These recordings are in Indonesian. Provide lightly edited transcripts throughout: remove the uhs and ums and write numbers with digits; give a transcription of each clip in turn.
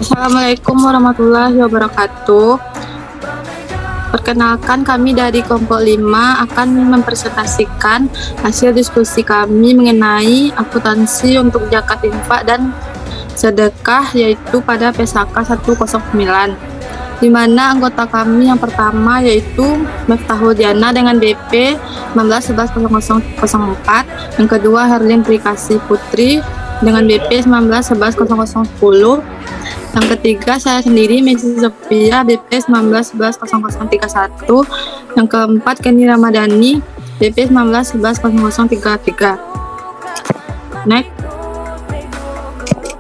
Assalamualaikum warahmatullahi wabarakatuh. Perkenalkan, kami dari kelompok 5 akan mempresentasikan hasil diskusi kami mengenai akuntansi untuk zakat, infak, dan sedekah, yaitu pada PSAK 109, di mana anggota kami yang pertama yaitu Miftahul Diana dengan BP 19110004, yang kedua Herlin Trikasih Putri dengan BP 19110010, yang ketiga saya sendiri Messi Sophia BP 19110031, yang keempat Kenny Ramadhani BP 19110033. Next.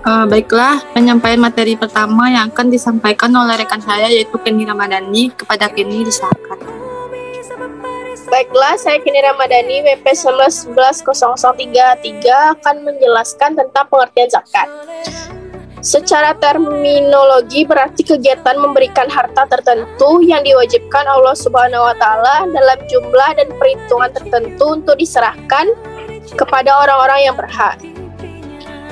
Baiklah, penyampaian materi pertama yang akan disampaikan oleh rekan saya yaitu Kenny Ramadhani. Kepada Kenny disilakan. Baiklah, saya Kenny Ramadhani BP 19110033 akan menjelaskan tentang pengertian zakat. Secara terminologi berarti kegiatan memberikan harta tertentu yang diwajibkan Allah Subhanahu wa taala dalam jumlah dan perhitungan tertentu untuk diserahkan kepada orang-orang yang berhak.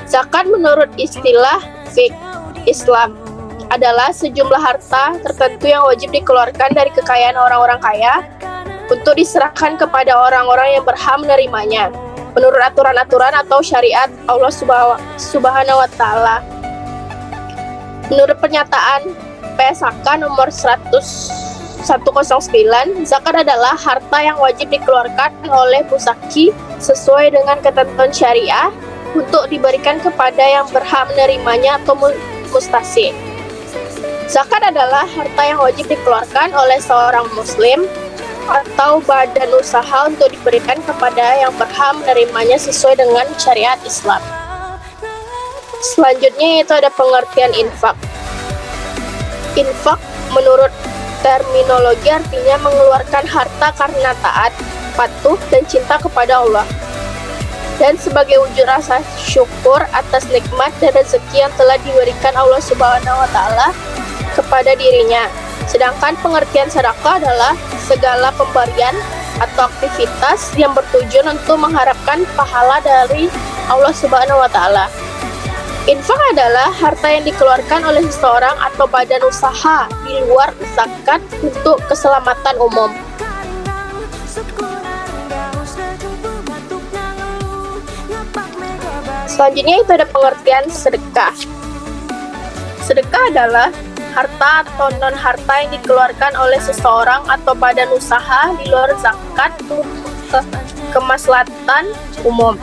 Zakat menurut istilah fiqh Islam adalah sejumlah harta tertentu yang wajib dikeluarkan dari kekayaan orang-orang kaya untuk diserahkan kepada orang-orang yang berhak menerimanya menurut aturan-aturan atau syariat Allah Subhanahu wa taala. Menurut pernyataan PSAK nomor 109, zakat adalah harta yang wajib dikeluarkan oleh musaki sesuai dengan ketentuan syariah untuk diberikan kepada yang berhak menerimanya atau mustahik. Zakat adalah harta yang wajib dikeluarkan oleh seorang muslim atau badan usaha untuk diberikan kepada yang berhak menerimanya sesuai dengan syariat Islam. Selanjutnya yaitu ada pengertian infak. Infak menurut terminologi artinya mengeluarkan harta karena taat, patuh, dan cinta kepada Allah, dan sebagai wujud rasa syukur atas nikmat dan rezeki yang telah diberikan Allah Subhanahu wa taala kepada dirinya. Sedangkan pengertian sedekah adalah segala pemberian atau aktivitas yang bertujuan untuk mengharapkan pahala dari Allah Subhanahu wa taala. Infak adalah harta yang dikeluarkan oleh seseorang atau badan usaha di luar zakat untuk keselamatan umum. Selanjutnya itu ada pengertian sedekah. Sedekah adalah harta atau non-harta yang dikeluarkan oleh seseorang atau badan usaha di luar zakat untuk kemaslahatan umum.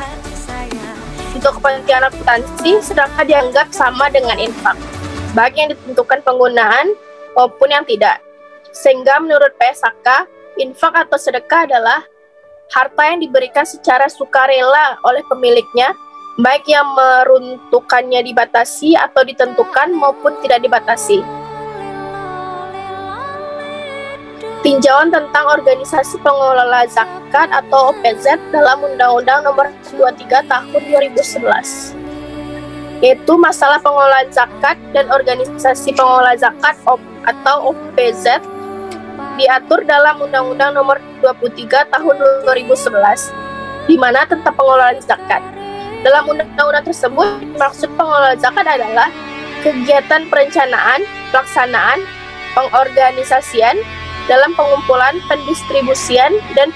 Untuk kepentingan akuntansi, sedekah dianggap sama dengan infak, baik yang ditentukan penggunaan maupun yang tidak. Sehingga menurut PSAK, infak atau sedekah adalah harta yang diberikan secara sukarela oleh pemiliknya, baik yang meruntukannya dibatasi atau ditentukan maupun tidak dibatasi. Tinjauan tentang organisasi pengelola zakat atau OPZ dalam Undang-Undang Nomor 23 Tahun 2011, yaitu masalah pengelolaan zakat dan organisasi pengelola zakat atau OPZ diatur dalam Undang-Undang Nomor 23 Tahun 2011, di mana tentang pengelolaan zakat. Dalam undang-undang tersebut, maksud pengelola zakat adalah kegiatan perencanaan, pelaksanaan, pengorganisasian dalam pengumpulan, pendistribusian, dan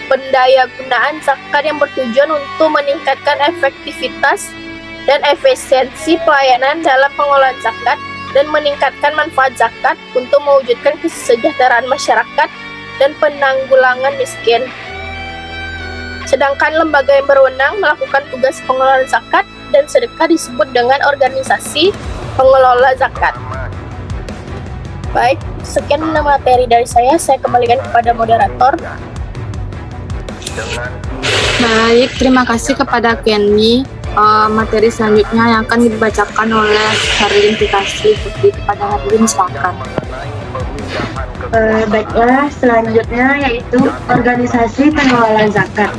pendayagunaan zakat yang bertujuan untuk meningkatkan efektivitas dan efisiensi pelayanan dalam pengelolaan zakat dan meningkatkan manfaat zakat untuk mewujudkan kesejahteraan masyarakat dan penanggulangan miskin. Sedangkan lembaga yang berwenang melakukan tugas pengelolaan zakat dan sedekah disebut dengan organisasi pengelola zakat. Baik, sekian materi dari saya kembalikan kepada moderator. Baik, terima kasih kepada Kenny. Materi selanjutnya yang akan dibacakan oleh Herlin Trikasih Putri. Kepada Herlin, silakan. Baiklah, selanjutnya yaitu organisasi pengelola zakat.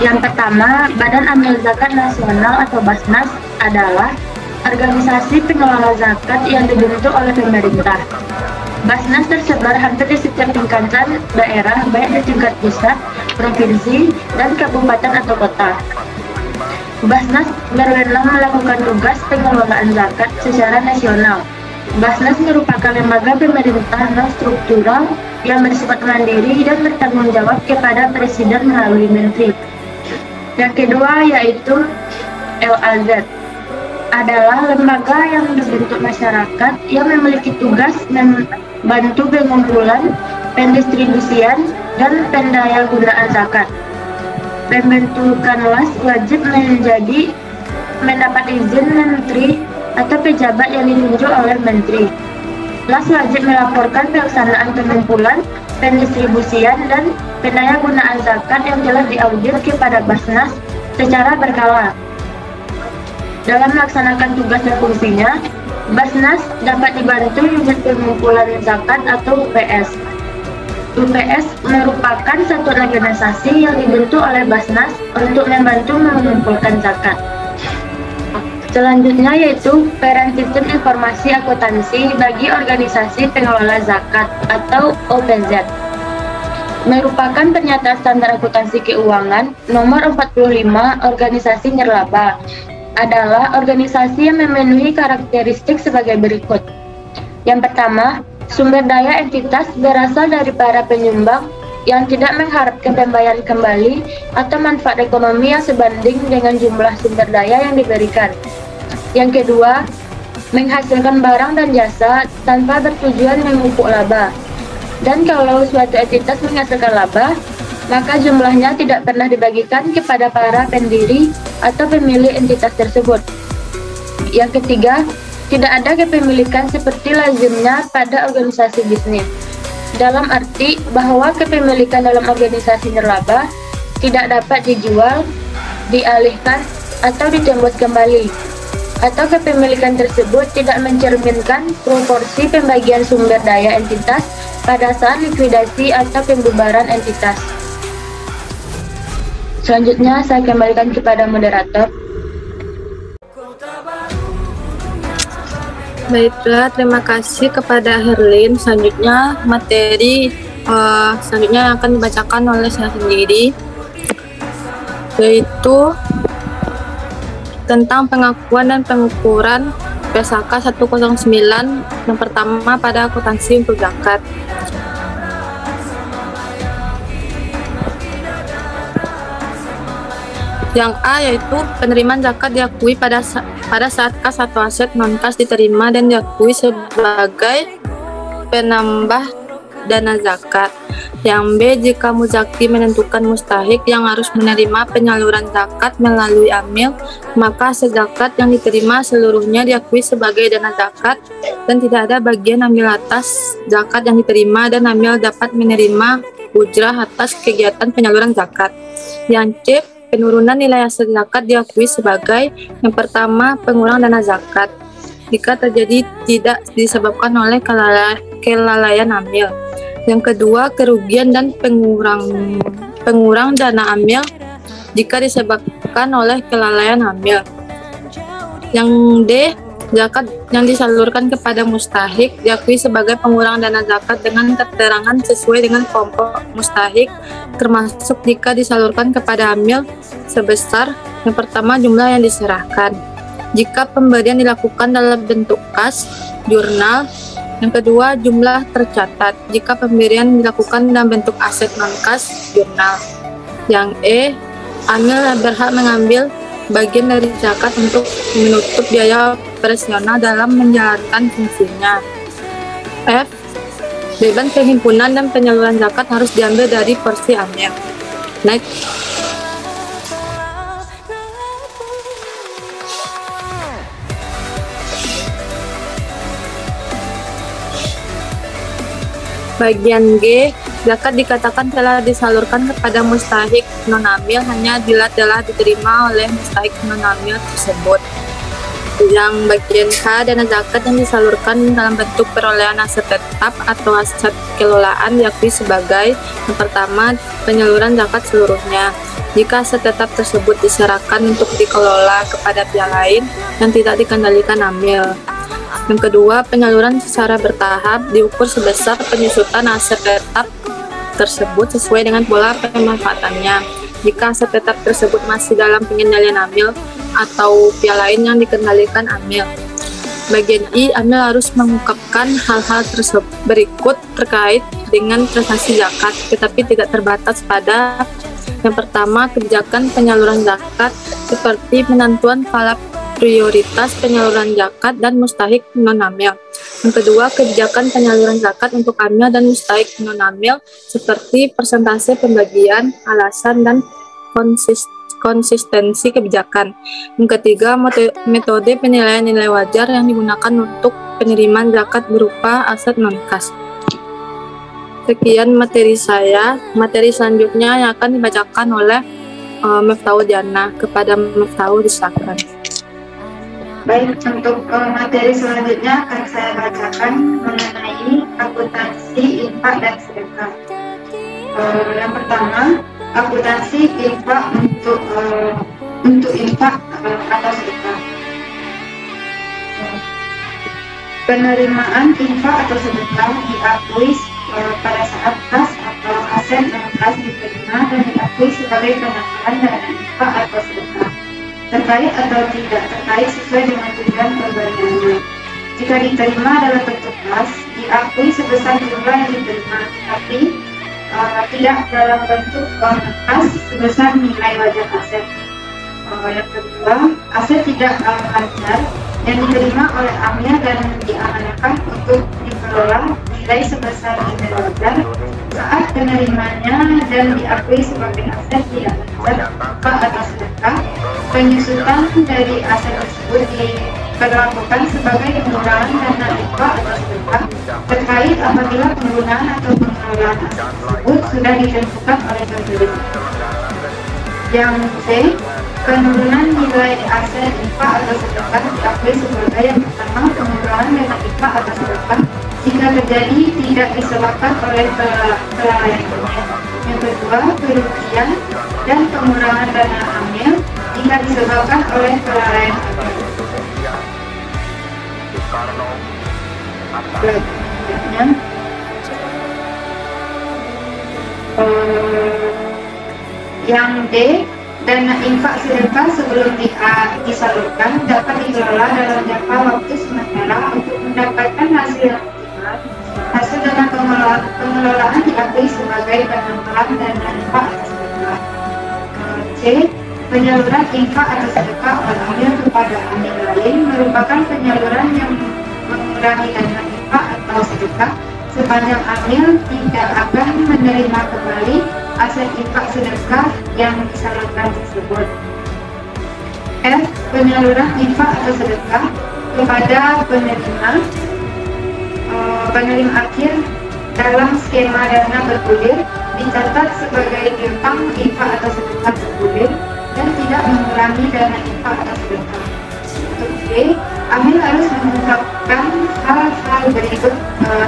Yang pertama, Badan Amil Zakat Nasional atau Basnas adalah organisasi pengelola zakat yang dibentuk oleh pemerintah. Basnas tersebar hampir di setiap tingkatan daerah, baik di tingkat pusat, provinsi, dan kabupaten atau kota. Basnas berwenang melakukan tugas pengelolaan zakat secara nasional. Basnas merupakan lembaga pemerintah non-struktural yang bersifat mandiri dan bertanggung jawab kepada Presiden melalui Menteri. Yang kedua yaitu LAZ, adalah lembaga yang dibentuk masyarakat yang memiliki tugas membantu pengumpulan, pendistribusian, dan pendayagunaan zakat. Pembentukan LAS wajib mendapat izin menteri atau pejabat yang ditunjuk oleh menteri. LAS wajib melaporkan pelaksanaan pengumpulan, pendistribusian, dan pendayagunaan zakat yang telah diaudit kepada Basnas secara berkala. Dalam melaksanakan tugas dan fungsinya, Basnas dapat dibantu unit pengumpulan zakat atau UPS. UPS merupakan satu organisasi yang dibentuk oleh Basnas untuk membantu mengumpulkan zakat. Selanjutnya yaitu Parent System Informasi Akuntansi bagi Organisasi Pengelola Zakat atau OPZ. Merupakan pernyataan standar akuntansi keuangan nomor 45 organisasi nirlaba. Adalah organisasi yang memenuhi karakteristik sebagai berikut. Yang pertama, sumber daya entitas berasal dari para penyumbang yang tidak mengharapkan pembayaran kembali atau manfaat ekonomi yang sebanding dengan jumlah sumber daya yang diberikan. Yang kedua, menghasilkan barang dan jasa tanpa bertujuan memupuk laba. Dan kalau suatu entitas menghasilkan laba, maka jumlahnya tidak pernah dibagikan kepada para pendiri atau pemilik entitas tersebut. Yang ketiga, tidak ada kepemilikan seperti lazimnya pada organisasi bisnis. Dalam arti bahwa kepemilikan dalam organisasi nirlaba tidak dapat dijual, dialihkan, atau ditembus kembali. Atau kepemilikan tersebut tidak mencerminkan proporsi pembagian sumber daya entitas pada saat likuidasi atau pembubaran entitas. Selanjutnya saya kembalikan kepada moderator. Baiklah, terima kasih kepada Herlin. Selanjutnya materi selanjutnya akan dibacakan oleh saya sendiri, yaitu tentang pengakuan dan pengukuran PSAK 109 yang pertama pada akuntansi untuk zakat. Yang A yaitu penerimaan zakat diakui pada saat kas atau aset non-kas diterima dan diakui sebagai penambah dana zakat. Yang B, jika muzaki menentukan mustahik yang harus menerima penyaluran zakat melalui amil, maka aset zakat yang diterima seluruhnya diakui sebagai dana zakat dan tidak ada bagian amil atas zakat yang diterima, dan amil dapat menerima ujrah atas kegiatan penyaluran zakat. Yang C, penurunan nilai aset zakat diakui sebagai yang pertama pengurang dana zakat jika terjadi tidak disebabkan oleh kelalaian amil. Yang kedua, kerugian dan pengurang dana amil jika disebabkan oleh kelalaian amil. Yang D, zakat yang disalurkan kepada mustahik diakui sebagai pengurang dana zakat dengan keterangan sesuai dengan kelompok mustahik, termasuk jika disalurkan kepada amil sebesar yang pertama jumlah yang diserahkan. Jika pemberian dilakukan dalam bentuk kas, jurnal. Yang kedua, jumlah tercatat jika pemberian dilakukan dalam bentuk aset non-kas, jurnal. Yang E, amil berhak mengambil bagian dari zakat untuk menutup biaya operasional dalam menjalankan fungsinya. F, beban penghimpunan dan penyaluran zakat harus diambil dari porsi amil. Next. Bagian G, zakat dikatakan telah disalurkan kepada mustahik non-amil hanya bila telah diterima oleh mustahik non-amil tersebut. Yang bagian H, dana zakat yang disalurkan dalam bentuk perolehan aset tetap atau aset kelolaan diakui sebagai yang pertama penyaluran zakat seluruhnya jika aset tetap tersebut diserahkan untuk dikelola kepada pihak lain yang tidak dikendalikan amil. Yang kedua, penyaluran secara bertahap diukur sebesar penyusutan aset tetap tersebut sesuai dengan pola pemanfaatannya. Jika aset tetap tersebut masih dalam pengendalian AMIL atau pihak lain yang dikendalikan AMIL. Bagian I, AMIL harus mengungkapkan hal-hal tersebut berikut terkait dengan transaksi zakat, tetapi tidak terbatas pada yang pertama, kebijakan penyaluran zakat seperti penentuan skala prioritas penyaluran zakat dan mustahik non-AMIL. Yang kedua, kebijakan penyaluran zakat untuk AMIL dan mustahik non-AMIL seperti persentase pembagian, alasan, dan konsistensi kebijakan. Yang ketiga, metode penilaian nilai wajar yang digunakan untuk penerimaan zakat berupa aset non-kas. Sekian materi saya. Materi selanjutnya yang akan dibacakan oleh Miftahul Jannah. Kepada Miftahul disilakan. Baik, untuk materi selanjutnya akan saya bacakan mengenai akuntansi infak dan sedekah. Yang pertama, akuntansi infak untuk infak atau sedekah. Penerimaan infak atau sedekah diakui pada saat kas atau aset non-kas diterima dan diakui sebagai penambahan dana infak atau sedekah, terkait atau tidak terkait sesuai dengan tujuan pemberiannya. Jika diterima dalam bentuk kas, diakui sebesar jumlah yang diterima, tapi tidak dalam bentuk kas sebesar nilai wajar aset. Yang kedua, aset tidak wajar yang diterima oleh AMIL dan diamanahkan untuk dikelola nilai sebesar nilai wajar saat penerimanya dan diakui sebagai aset tidak wajar infak atau sedekah. Penyusutan dari aset tersebut diperlakukan sebagai pengurangan dana infak atau sedekah terkait apabila penggunaan atau pengelolaan aset tersebut sudah ditentukan oleh pemerintah. Yang C, penurunan nilai aset infak atau sedekah diakui sebagai yang pertama pengurangan dana infak atau sedekah jika terjadi tidak disebabkan oleh kelalaian AMIL. Yang kedua, kerugian dan pengurangan dana AMIL jika disebabkan oleh kelalaian AMIL. Selanjutnya, yang D, dana infak sedekah sebelum disalurkan dapat dikelola dalam jangka waktu sementara untuk mendapatkan hasil yang optimal. Hasil dana pengelolaan diakui sebagai penambahan dana infak atau sedekah. C, penyaluran infak atau sedekah oleh AMIL kepada AMIL lain merupakan penyaluran yang mengurangi dana infak atau sedekah sepanjang AMIL tidak akan menerima kembali aset infak sedekah yang disalurkan tersebut. F, penyaluran infak atau sedekah kepada penerima akhir dalam skema dana bergulir dicatat sebagai piutang infak atau sedekah bergulir dan tidak mengurangi dana infak atau sedekah. Untuk D, AMIL harus mengungkapkan hal-hal berikut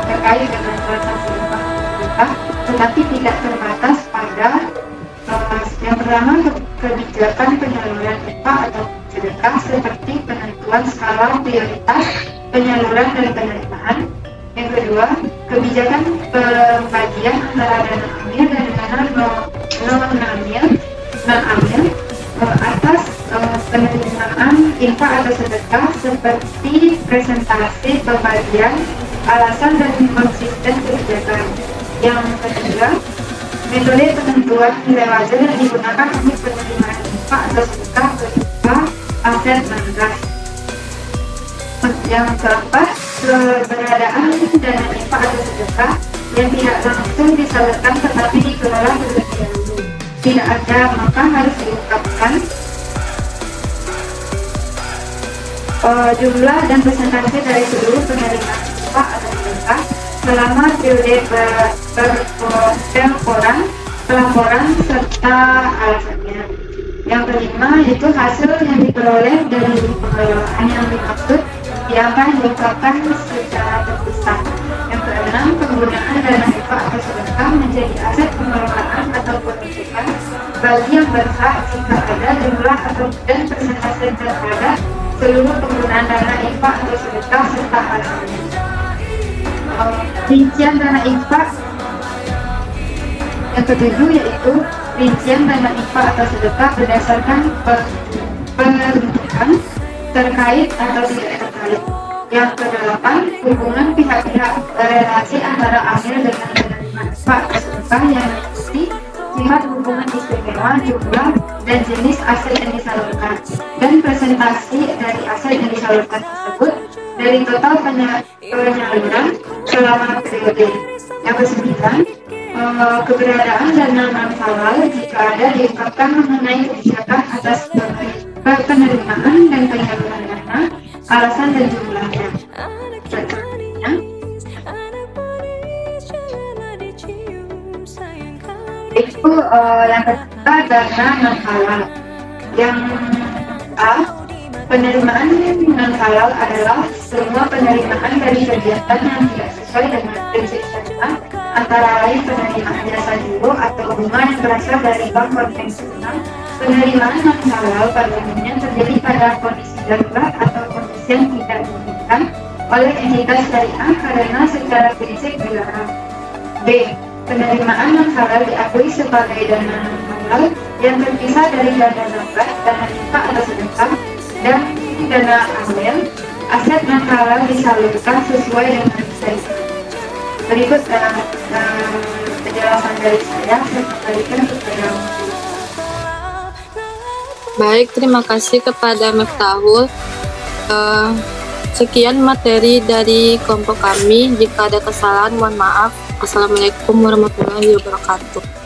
terkait dengan transaksi infak atau sedekah, tetapi tidak terbatas pada yang pertama, kebijakan penyaluran infak atau sedekah seperti penentuan skala prioritas penyaluran dan penerimaan. Yang kedua, kebijakan pembagian antara dana AMIL dan dana non-AMIL atas penerimaan infak atau sedekah seperti presentasi pembagian, alasan dan konsisten kebijakan. Yang ketiga, metode penentuan nilai wajar yang digunakan untuk penerimaan infak atau sedekah berupa aset non-kas. Yang keempat, keberadaan dana infak atau sedekah yang tidak langsung disalurkan tetapi dikelola terlebih dahulu. Tidak ada, maka harus diungkapkan jumlah dan persentase dari seluruh penerimaan infak atau sedekah selama periode pelaporan serta alasannya. Yang kelima, yaitu hasil yang diperoleh dari pengelolaan yang dimaksud akan diungkapkan secara terpisah. Yang keenam, penggunaan dana infak atau sedekah menjadi aset pengelolaan atau penunjukan bagi yang berhak jika ada jumlah atau dan persentase terhadap seluruh penggunaan dana infak atau sedekah serta alasannya. Rincian dana infak yang ketujuh yaitu Rincian dana infak atau sedekah berdasarkan peruntukan terkait atau tidak terkait. Yang kedelapan, hubungan pihak-pihak relasi antara amil dengan penerima infak atau sedekah yang mengikuti sifat hubungan istimewa, jumlah, dan jenis aset yang disalurkan, dan presentasi dari aset yang disalurkan tersebut dari total penyaluran selama periode. Yang kesembilan, keberadaan dana non-halal jika ada diungkapkan mengenai kebijakan atas penerimaan dan penyaluran dana, alasan dan jumlahnya. Selanjutnya, itu yang ketiga, dana non-halal. Yang A, penerimaan non-halal adalah semua penerimaan dari kegiatan yang tidak sesuai dengan prinsip syariah, antara lain penerimaan jasa guru atau bunga yang berasal dari bank konvensional. Penerimaan non-halal pada umumnya terjadi pada kondisi darurat atau kondisi yang tidak diinginkan oleh entitas syariah karena secara prinsip dilarang. B. Penerimaan non-halal diakui sebagai dana non-halal yang terpisah dari dana zakat, dana infak atau sedekah, dan dana amil. Aset non-halal disalurkan sesuai dengan syariah. Berikut penjelasan dari saya kembalikan kepada Baik, terima kasih kepada Miftahul. Sekian materi dari kelompok kami. Jika ada kesalahan, mohon maaf. Assalamualaikum warahmatullahi wabarakatuh.